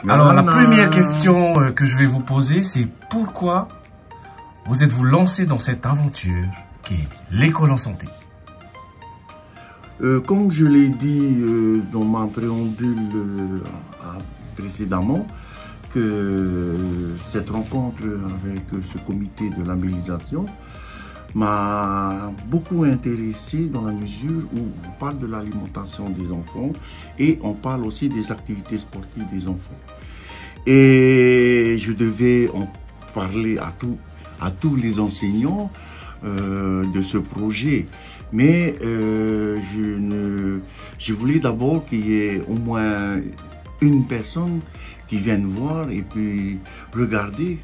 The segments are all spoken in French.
Alors, la première question que je vais vous poser, c'est pourquoi vous êtes-vous lancé dans cette aventure qui est l'école en santé? Comme je l'ai dit dans ma préambule précédemment, que cette rencontre avec ce comité de labellisation m'a beaucoup intéressé dans la mesure où on parle de l'alimentation des enfants et on parle aussi des activités sportives des enfants. Et je devais en parler à tous les enseignants de ce projet. Mais je voulais d'abord qu'il y ait au moins une personne qui vienne voir et puis regarder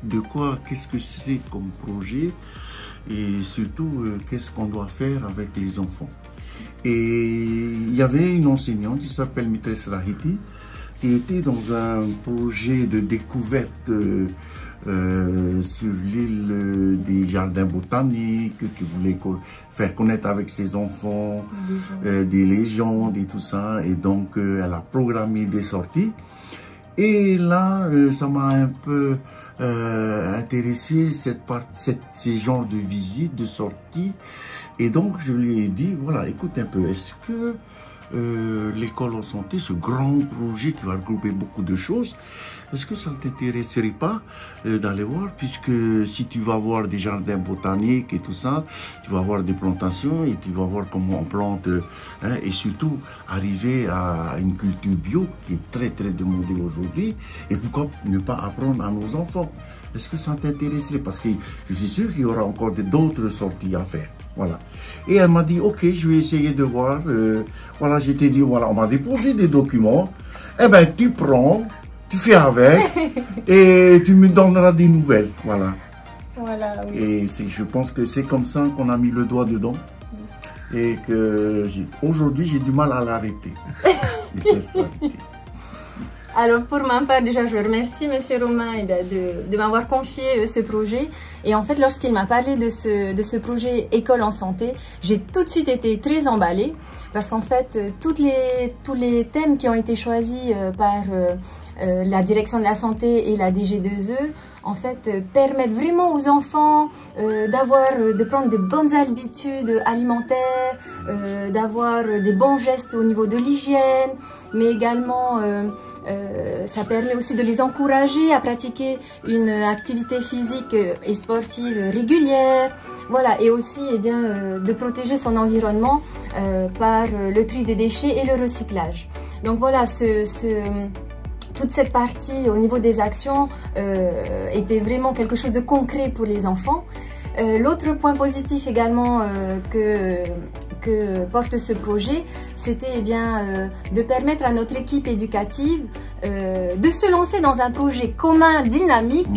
qu'est-ce que c'est comme projet et surtout qu'est-ce qu'on doit faire avec les enfants. Et il y avait une enseignante qui s'appelle Maîtresse Rahiti qui était dans un projet de découverte sur l'île des jardins botaniques, qui voulait faire connaître avec ses enfants des légendes et tout ça. Et donc, elle a programmé des sorties. Et là, ça m'a un peu intéressé, ces genres de visites, de sorties. Et donc, je lui ai dit, voilà, écoute un peu, est-ce que l'école en santé, ce grand projet qui va regrouper beaucoup de choses, est-ce que ça ne t'intéresserait pas d'aller voir, puisque si tu vas voir des jardins botaniques et tout ça, tu vas voir des plantations et tu vas voir comment on plante, et surtout arriver à une culture bio qui est très très demandée aujourd'hui, et pourquoi ne pas apprendre à nos enfants? Est-ce que ça t'intéresserait? Parce que je suis sûr qu'il y aura encore d'autres sorties à faire. Voilà. Et elle m'a dit, ok, je vais essayer de voir. Voilà, je t'ai dit, voilà, on m'a déposé des documents. Eh bien, tu prends, tu fais avec et tu me donneras des nouvelles. Voilà. Voilà, oui. Et je pense que c'est comme ça qu'on a mis le doigt dedans. Et que aujourd'hui, j'ai du mal à l'arrêter. Alors pour ma part, déjà je remercie Monsieur Romain de m'avoir confié ce projet. Et en fait, lorsqu'il m'a parlé de ce projet École en santé, j'ai tout de suite été très emballée parce qu'en fait, tous les thèmes qui ont été choisis par la direction de la santé et la DG2E, en fait, permettent vraiment aux enfants de prendre des bonnes habitudes alimentaires, d'avoir des bons gestes au niveau de l'hygiène, mais également ça permet aussi de les encourager à pratiquer une activité physique et sportive régulière, voilà, et aussi de protéger son environnement par le tri des déchets et le recyclage. Donc voilà, toute cette partie au niveau des actions était vraiment quelque chose de concret pour les enfants. L'autre point positif également que porte ce projet, c'était de permettre à notre équipe éducative de se lancer dans un projet commun, dynamique,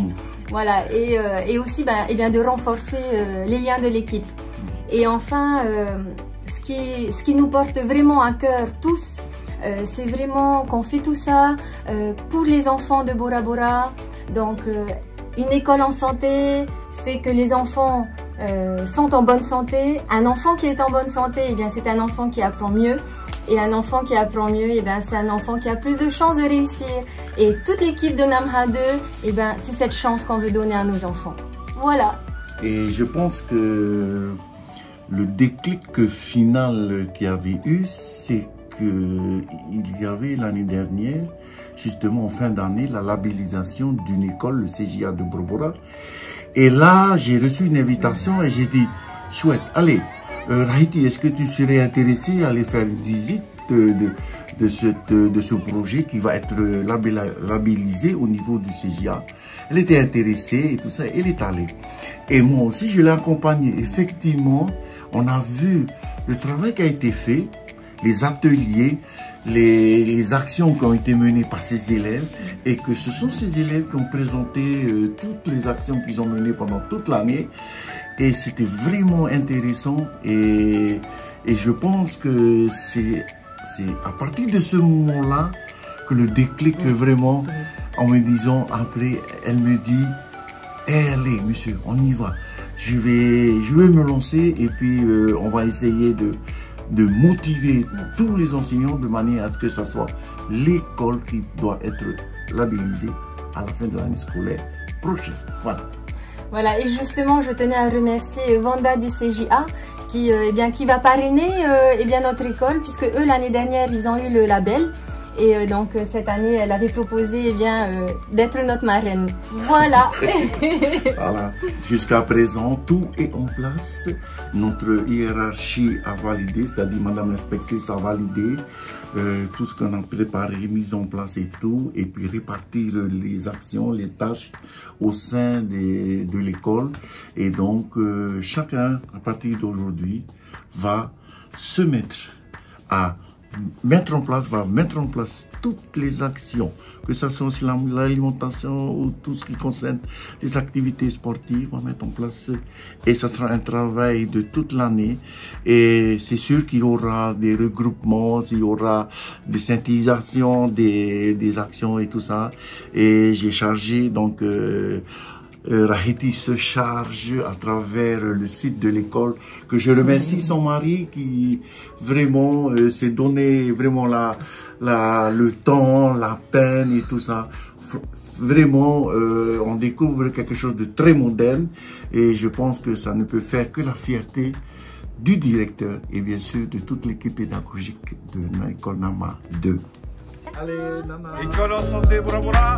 voilà, et aussi de renforcer les liens de l'équipe. Et enfin, ce qui nous porte vraiment à cœur tous, c'est vraiment qu'on fait tout ça pour les enfants de Bora Bora. Donc, une école en santé fait que les enfants sont en bonne santé. Un enfant qui est en bonne santé, c'est un enfant qui apprend mieux. Et un enfant qui apprend mieux, c'est un enfant qui a plus de chances de réussir. Et toute l'équipe de Namra 2, c'est cette chance qu'on veut donner à nos enfants. Voilà. Et je pense que le déclic final qu'il y avait eu, c'est qu'il y avait l'année dernière, justement en fin d'année, la labellisation d'une école, le CJA de Bora Bora. Et là, j'ai reçu une invitation et j'ai dit, chouette, allez, Rahiti, est-ce que tu serais intéressé à aller faire une visite de ce projet qui va être labellisé au niveau du CJA? Elle était intéressée et tout ça, elle est allée. Et moi aussi, je l'ai accompagnée. Effectivement, on a vu le travail qui a été fait, les ateliers, les actions qui ont été menées par ces élèves, et que ce sont ces élèves qui ont présenté toutes les actions qu'ils ont menées pendant toute l'année. Et c'était vraiment intéressant, et je pense que c'est à partir de ce moment-là que le déclic vraiment, en me disant, après, elle me dit, allez monsieur, on y va. Je vais me lancer et puis on va essayer de motiver tous les enseignants de manière à ce que ce soit l'école qui doit être labellisée à la fin de l'année scolaire prochaine. Voilà. Voilà, et justement, je tenais à remercier Vanda du CJA qui va parrainer notre école, puisque eux, l'année dernière, ils ont eu le label. Et donc, cette année, elle avait proposé d'être notre marraine. Voilà. Voilà. Jusqu'à présent, tout est en place. Notre hiérarchie a validé, c'est-à-dire Madame l'inspectrice a validé tout ce qu'on a préparé, mis en place et tout, et puis répartir les actions, les tâches au sein de l'école. Et donc, chacun, à partir d'aujourd'hui, va se mettre à mettre en place toutes les actions, que ce soit aussi l'alimentation ou tout ce qui concerne les activités sportives, on va mettre en place, et ça sera un travail de toute l'année. Et c'est sûr qu'il y aura des regroupements, il y aura des synthétisations des actions et tout ça. Et j'ai chargé donc Rahiti se charge à travers le site de l'école, que je remercie son mari qui vraiment s'est donné vraiment le temps, la peine et tout ça. Vraiment, on découvre quelque chose de très moderne et je pense que ça ne peut faire que la fierté du directeur et bien sûr de toute l'équipe pédagogique de l'école Nama 2. Allez, Nana. École en santé, bra bra.